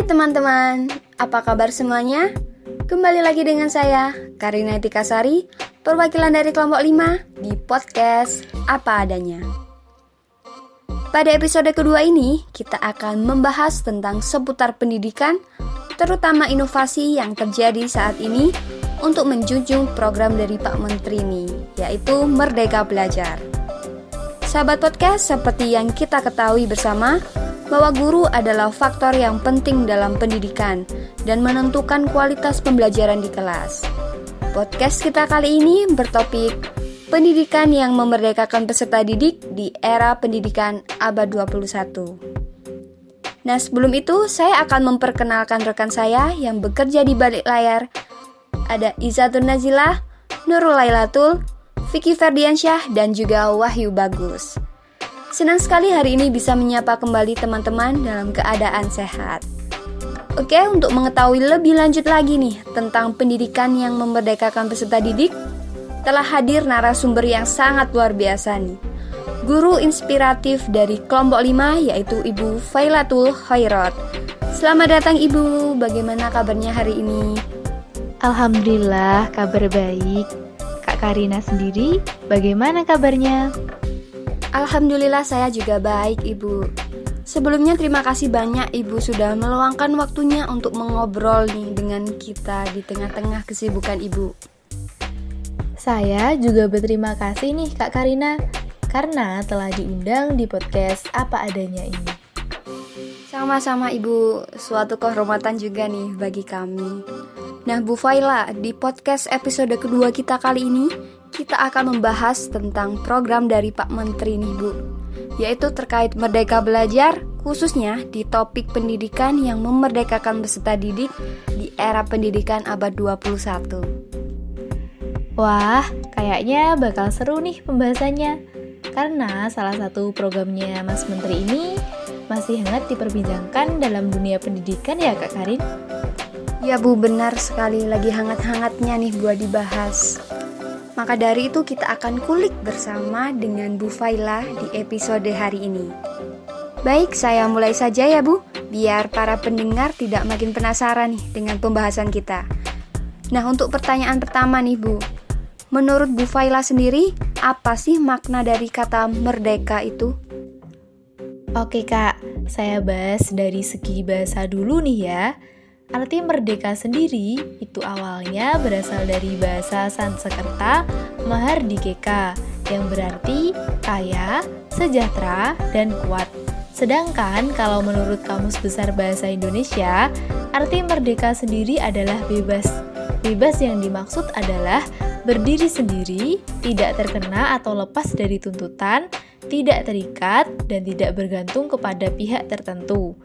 teman-teman, apa kabar semuanya? Kembali lagi dengan saya, Karina Etikasari, perwakilan dari kelompok 5 di podcast Apa Adanya. Pada episode kedua ini, kita akan membahas tentang seputar pendidikan, terutama inovasi yang terjadi saat ini untuk menjunjung program dari Pak Menteri ini, yaitu Merdeka Belajar. Sahabat podcast, seperti yang kita ketahui bersama, bahwa guru adalah faktor yang penting dalam pendidikan dan menentukan kualitas pembelajaran di kelas. Podcast kita kali ini bertopik pendidikan yang memerdekakan peserta didik di era pendidikan abad 21. Nah, sebelum itu saya akan memperkenalkan rekan saya yang bekerja di balik layar. Ada Izatun Nazilah, Nurul Lailatul, Vicky Ferdiansyah, dan juga Wahyu Bagus. Senang sekali hari ini bisa menyapa kembali teman-teman dalam keadaan sehat. Oke, untuk mengetahui lebih lanjut lagi nih tentang pendidikan yang memerdekakan peserta didik, telah hadir narasumber yang sangat luar biasa nih. Guru inspiratif dari kelompok 5 yaitu Ibu Failatul Khairat. Selamat datang Ibu, bagaimana kabarnya hari ini? Alhamdulillah, kabar baik. Kak Karina sendiri, bagaimana kabarnya? Alhamdulillah saya juga baik Ibu. Sebelumnya terima kasih banyak Ibu sudah meluangkan waktunya untuk mengobrol nih dengan kita di tengah-tengah kesibukan Ibu. Saya juga berterima kasih nih Kak Karina, karena telah diundang di podcast Apa Adanya ini. Sama-sama Ibu, suatu kehormatan juga nih bagi kami. Nah Bu Faila, di podcast episode kedua kita kali ini, kita akan membahas tentang program dari Pak Menteri nih Bu, yaitu terkait Merdeka Belajar, khususnya di topik pendidikan yang memerdekakan peserta didik di era pendidikan abad 21. Wah, kayaknya bakal seru nih pembahasannya, karena salah satu programnya Mas Menteri ini masih hangat diperbincangkan dalam dunia pendidikan ya Kak Karin? Ya Bu, benar sekali, lagi hangat-hangatnya nih buat dibahas. Maka dari itu kita akan kulik bersama dengan Bu Faila di episode hari ini. Baik, saya mulai saja ya Bu, biar para pendengar tidak makin penasaran nih dengan pembahasan kita. Nah, untuk pertanyaan pertama nih Bu, menurut Bu Faila sendiri, apa sih makna dari kata merdeka itu? Oke Kak, saya bahas dari segi bahasa dulu nih ya. Arti merdeka sendiri itu awalnya berasal dari bahasa Sanskerta Mahardikeka yang berarti kaya, sejahtera, dan kuat. Sedangkan kalau menurut Kamus Besar Bahasa Indonesia, arti merdeka sendiri adalah bebas. Bebas yang dimaksud adalah berdiri sendiri, tidak terkena atau lepas dari tuntutan, tidak terikat, dan tidak bergantung kepada pihak tertentu.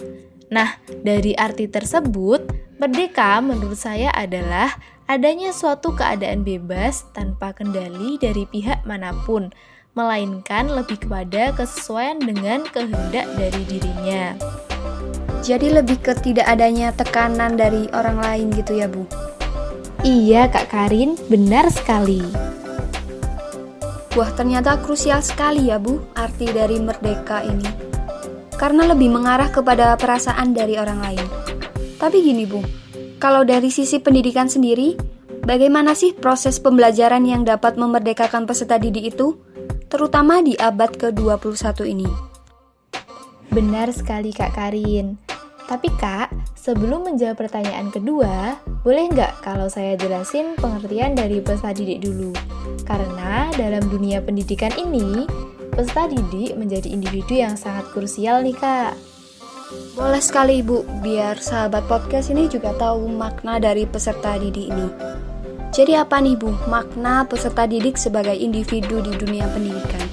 Nah, dari arti tersebut, merdeka menurut saya adalah adanya suatu keadaan bebas tanpa kendali dari pihak manapun, melainkan lebih kepada kesesuaian dengan kehendak dari dirinya. Jadi lebih ke tidak adanya tekanan dari orang lain gitu ya Bu? Iya Kak Karin, benar sekali. Wah, ternyata krusial sekali ya Bu, arti dari merdeka ini. Karena lebih mengarah kepada perasaan dari orang lain. Tapi gini Bu, kalau dari sisi pendidikan sendiri, bagaimana sih proses pembelajaran yang dapat memerdekakan peserta didik itu, terutama di abad ke-21 ini? Benar sekali Kak Karin. Tapi Kak, sebelum menjawab pertanyaan kedua, boleh nggak kalau saya jelasin pengertian dari peserta didik dulu? Karena dalam dunia pendidikan ini, peserta didik menjadi individu yang sangat krusial nih Kak. Boleh sekali Ibu, biar sahabat podcast ini juga tahu makna dari peserta didik ini. Jadi apa nih Bu, makna peserta didik sebagai individu di dunia pendidikan?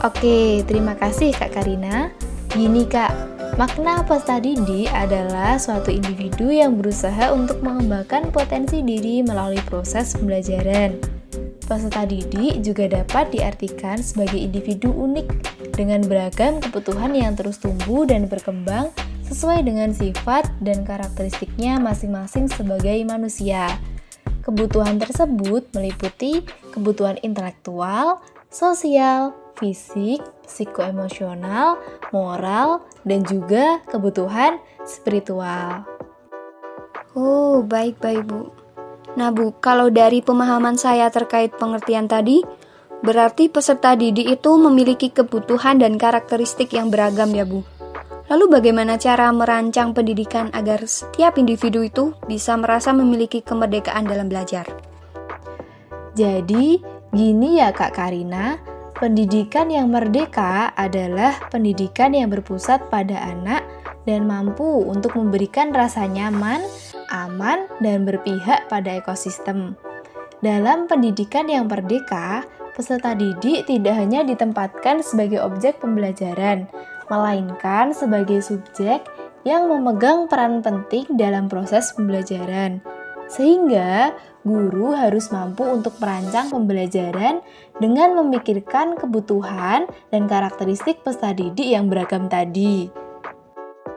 Oke, terima kasih Kak Karina. Gini Kak, makna peserta didik adalah suatu individu yang berusaha untuk mengembangkan potensi diri melalui proses pembelajaran. Peserta didik juga dapat diartikan sebagai individu unik dengan beragam kebutuhan yang terus tumbuh dan berkembang sesuai dengan sifat dan karakteristiknya masing-masing sebagai manusia. Kebutuhan tersebut meliputi kebutuhan intelektual, sosial, fisik, psikoemosional, moral, dan juga kebutuhan spiritual. Oh, baik-baik Bu. Nah Bu, kalau dari pemahaman saya terkait pengertian tadi, berarti peserta didik itu memiliki kebutuhan dan karakteristik yang beragam ya Bu. Lalu bagaimana cara merancang pendidikan agar setiap individu itu bisa merasa memiliki kemerdekaan dalam belajar? Jadi, gini ya Kak Karina, pendidikan yang merdeka adalah pendidikan yang berpusat pada anak dan mampu untuk memberikan rasa nyaman, aman, dan berpihak pada ekosistem. Dalam pendidikan yang merdeka, peserta didik tidak hanya ditempatkan sebagai objek pembelajaran, melainkan sebagai subjek yang memegang peran penting dalam proses pembelajaran. Sehingga, guru harus mampu untuk merancang pembelajaran dengan memikirkan kebutuhan dan karakteristik peserta didik yang beragam tadi.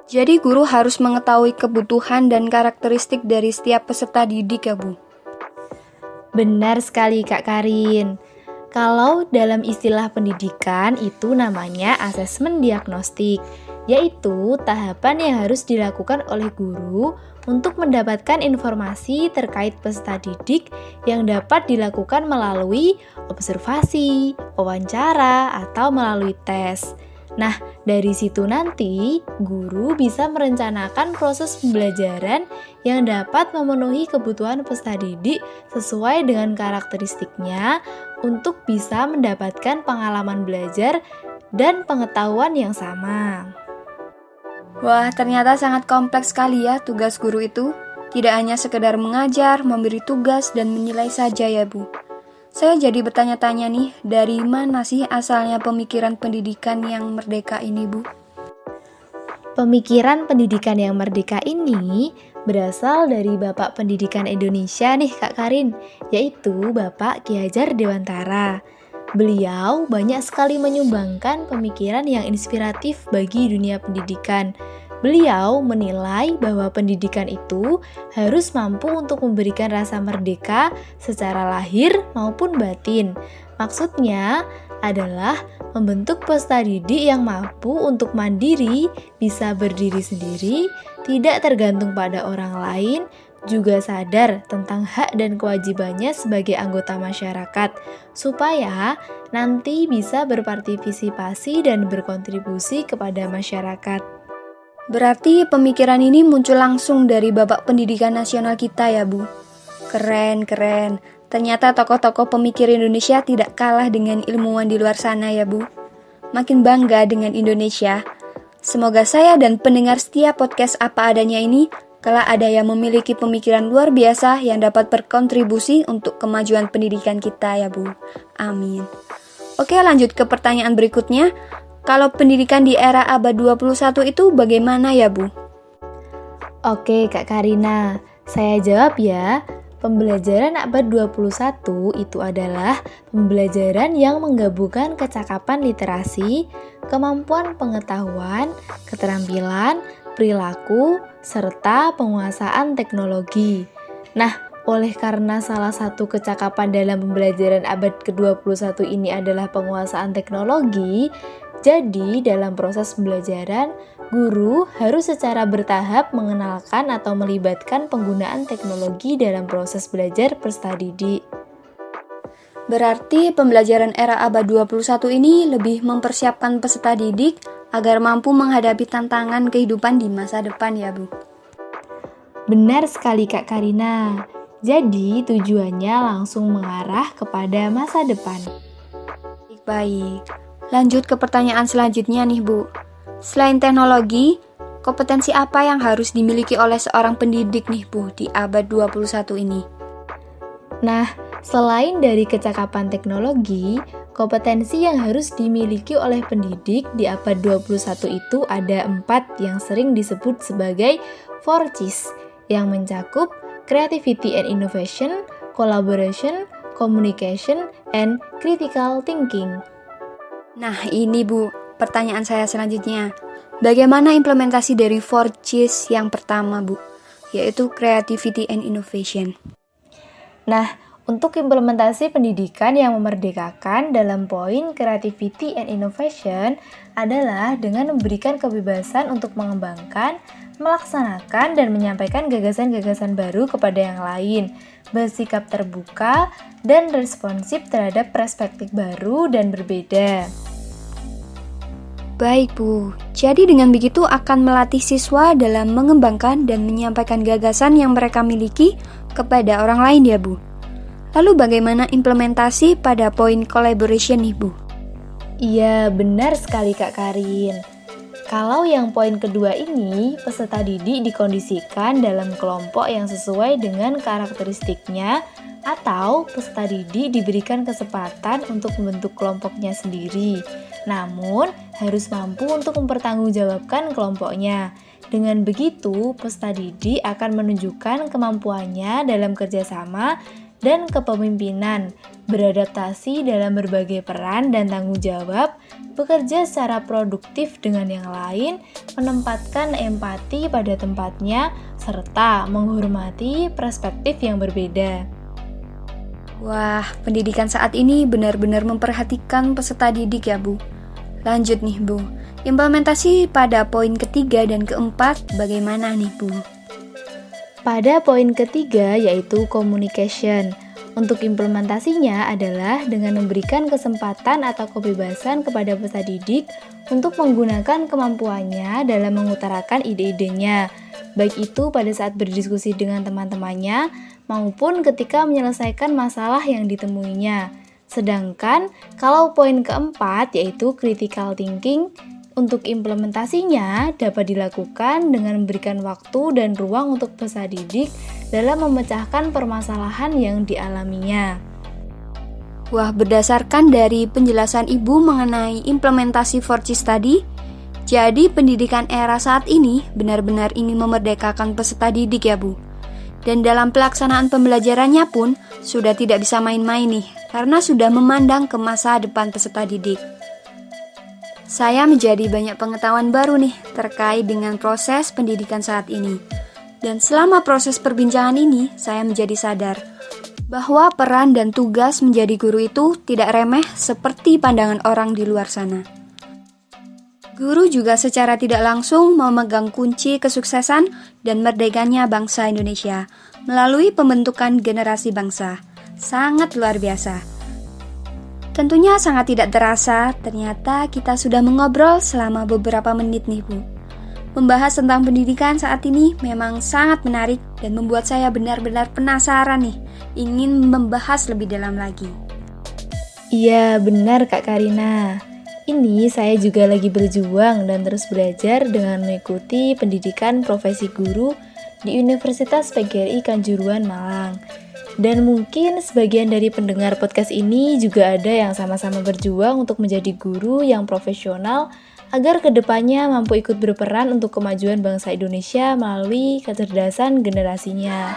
Jadi guru harus mengetahui kebutuhan dan karakteristik dari setiap peserta didik ya Bu? Benar sekali Kak Karin. Kalau dalam istilah pendidikan itu namanya asesmen diagnostik, yaitu tahapan yang harus dilakukan oleh guru untuk mendapatkan informasi terkait peserta didik yang dapat dilakukan melalui observasi, wawancara, atau melalui tes. Nah, dari situ nanti guru bisa merencanakan proses pembelajaran yang dapat memenuhi kebutuhan peserta didik sesuai dengan karakteristiknya untuk bisa mendapatkan pengalaman belajar dan pengetahuan yang sama. Wah, ternyata sangat kompleks sekali ya tugas guru itu. Tidak hanya sekedar mengajar, memberi tugas, dan menilai saja ya Bu. Saya jadi bertanya-tanya nih, dari mana sih asalnya pemikiran pendidikan yang merdeka ini, Bu? Pemikiran pendidikan yang merdeka ini berasal dari Bapak Pendidikan Indonesia nih Kak Karin, yaitu Bapak Ki Hajar Dewantara. Beliau banyak sekali menyumbangkan pemikiran yang inspiratif bagi dunia pendidikan. Beliau menilai bahwa pendidikan itu harus mampu untuk memberikan rasa merdeka secara lahir maupun batin. Maksudnya adalah membentuk peserta didik yang mampu untuk mandiri, bisa berdiri sendiri, tidak tergantung pada orang lain, juga sadar tentang hak dan kewajibannya sebagai anggota masyarakat, supaya nanti bisa berpartisipasi dan berkontribusi kepada masyarakat. Berarti pemikiran ini muncul langsung dari Bapak Pendidikan Nasional kita ya Bu? Keren. Ternyata tokoh-tokoh pemikir Indonesia tidak kalah dengan ilmuwan di luar sana ya Bu. Makin bangga dengan Indonesia. Semoga saya dan pendengar setia podcast Apa Adanya ini kelak ada yang memiliki pemikiran luar biasa yang dapat berkontribusi untuk kemajuan pendidikan kita ya Bu. Amin. Oke, lanjut ke pertanyaan berikutnya. Kalau pendidikan di era abad 21 itu bagaimana ya Bu? Oke Kak Karina, saya jawab ya. Pembelajaran abad 21 itu adalah pembelajaran yang menggabungkan kecakapan literasi, kemampuan pengetahuan, keterampilan, perilaku, serta penguasaan teknologi. Nah, oleh karena salah satu kecakapan dalam pembelajaran abad ke-21 ini adalah penguasaan teknologi, jadi dalam proses pembelajaran, guru harus secara bertahap mengenalkan atau melibatkan penggunaan teknologi dalam proses belajar peserta didik. Berarti pembelajaran era abad 21 ini lebih mempersiapkan peserta didik agar mampu menghadapi tantangan kehidupan di masa depan ya Bu? Benar sekali Kak Karina. Jadi tujuannya langsung mengarah kepada masa depan. Baik. Lanjut ke pertanyaan selanjutnya nih Bu. Selain teknologi, kompetensi apa yang harus dimiliki oleh seorang pendidik nih Bu di abad 21 ini? Nah, selain dari kecakapan teknologi, kompetensi yang harus dimiliki oleh pendidik di abad 21 itu ada 4 yang sering disebut sebagai 4Cs yang mencakup Creativity and Innovation, Collaboration, Communication, and Critical Thinking. Nah ini Bu, pertanyaan saya selanjutnya. Bagaimana implementasi dari 4Cs yang pertama Bu? Yaitu Creativity and Innovation. Nah, Untuk implementasi pendidikan yang memerdekakan dalam poin creativity and innovation adalah dengan memberikan kebebasan untuk mengembangkan, melaksanakan, dan menyampaikan gagasan-gagasan baru kepada yang lain, bersikap terbuka dan responsif terhadap perspektif baru dan berbeda. Baik Bu, jadi dengan begitu akan melatih siswa dalam mengembangkan dan menyampaikan gagasan yang mereka miliki kepada orang lain ya Bu. Lalu bagaimana implementasi pada poin collaboration nih Bu? Iya, benar sekali Kak Karin. Kalau yang poin kedua ini, peserta didik dikondisikan dalam kelompok yang sesuai dengan karakteristiknya atau peserta didik diberikan kesempatan untuk membentuk kelompoknya sendiri. Namun, harus mampu untuk mempertanggungjawabkan kelompoknya. Dengan begitu, peserta didik akan menunjukkan kemampuannya dalam kerjasama dan kepemimpinan, beradaptasi dalam berbagai peran dan tanggung jawab, bekerja secara produktif dengan yang lain, menempatkan empati pada tempatnya, serta menghormati perspektif yang berbeda. Wah, pendidikan saat ini benar-benar memperhatikan peserta didik ya Bu. Lanjut nih Bu, implementasi pada poin ketiga dan keempat bagaimana nih Bu? Pada poin ketiga yaitu communication. Untuk implementasinya adalah dengan memberikan kesempatan atau kebebasan kepada peserta didik untuk menggunakan kemampuannya dalam mengutarakan ide-idenya, baik itu pada saat berdiskusi dengan teman-temannya maupun ketika menyelesaikan masalah yang ditemuinya. Sedangkan kalau poin keempat yaitu critical thinking, untuk implementasinya dapat dilakukan dengan memberikan waktu dan ruang untuk peserta didik dalam memecahkan permasalahan yang dialaminya. Wah, berdasarkan dari penjelasan Ibu mengenai implementasi 4Cs tadi, jadi pendidikan era saat ini benar-benar ingin memerdekakan peserta didik ya Bu. Dan dalam pelaksanaan pembelajarannya pun sudah tidak bisa main-main nih, karena sudah memandang ke masa depan peserta didik. Saya menjadi banyak pengetahuan baru nih terkait dengan proses pendidikan saat ini. Dan selama proses perbincangan ini, saya menjadi sadar bahwa peran dan tugas menjadi guru itu tidak remeh seperti pandangan orang di luar sana. Guru juga secara tidak langsung memegang kunci kesuksesan dan merdekanya bangsa Indonesia melalui pembentukan generasi bangsa. Sangat luar biasa. Tentunya sangat tidak terasa, ternyata kita sudah mengobrol selama beberapa menit nih Bu. Membahas tentang pendidikan saat ini memang sangat menarik dan membuat saya benar-benar penasaran nih, ingin membahas lebih dalam lagi. Iya, benar Kak Karina. Ini saya juga lagi berjuang dan terus belajar dengan mengikuti pendidikan profesi guru di Universitas PGRI Kanjuruhan Malang. Dan mungkin sebagian dari pendengar podcast ini juga ada yang sama-sama berjuang untuk menjadi guru yang profesional agar kedepannya mampu ikut berperan untuk kemajuan bangsa Indonesia melalui kecerdasan generasinya.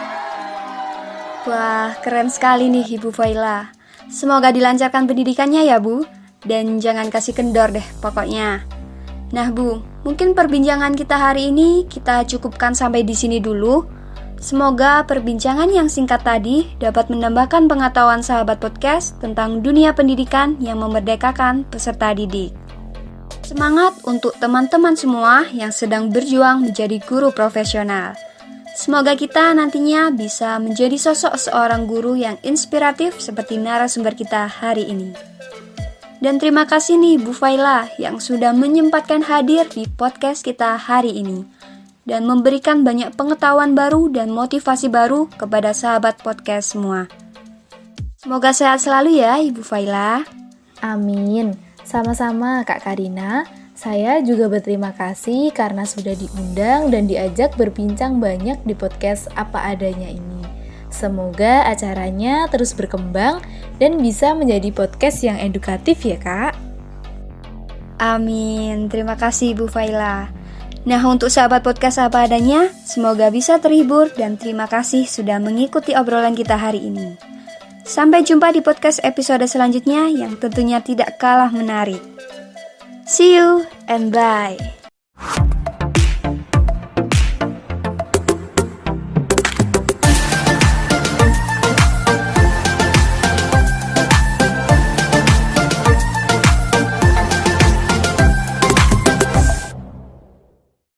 Wah, keren sekali nih Ibu Faila. Semoga dilancarkan pendidikannya ya Bu, dan jangan kasih kendor deh pokoknya. Nah Bu, mungkin perbincangan kita hari ini kita cukupkan sampai di sini dulu. Semoga perbincangan yang singkat tadi dapat menambahkan pengetahuan sahabat podcast tentang dunia pendidikan yang memerdekakan peserta didik. Semangat untuk teman-teman semua yang sedang berjuang menjadi guru profesional. Semoga kita nantinya bisa menjadi sosok seorang guru yang inspiratif seperti narasumber kita hari ini. Dan terima kasih nih Bu Faila yang sudah menyempatkan hadir di podcast kita hari ini dan memberikan banyak pengetahuan baru dan motivasi baru kepada sahabat podcast semua. Semoga sehat selalu ya Ibu Faila. Amin. Sama-sama Kak Karina. Saya juga berterima kasih karena sudah diundang dan diajak berbincang banyak di podcast Apa Adanya ini. Semoga acaranya terus berkembang dan bisa menjadi podcast yang edukatif ya Kak. Amin. Terima kasih Bu Faila. Nah, untuk sahabat podcast Apa Adanya, semoga bisa terhibur dan terima kasih sudah mengikuti obrolan kita hari ini. Sampai jumpa di podcast episode selanjutnya yang tentunya tidak kalah menarik. See you and bye.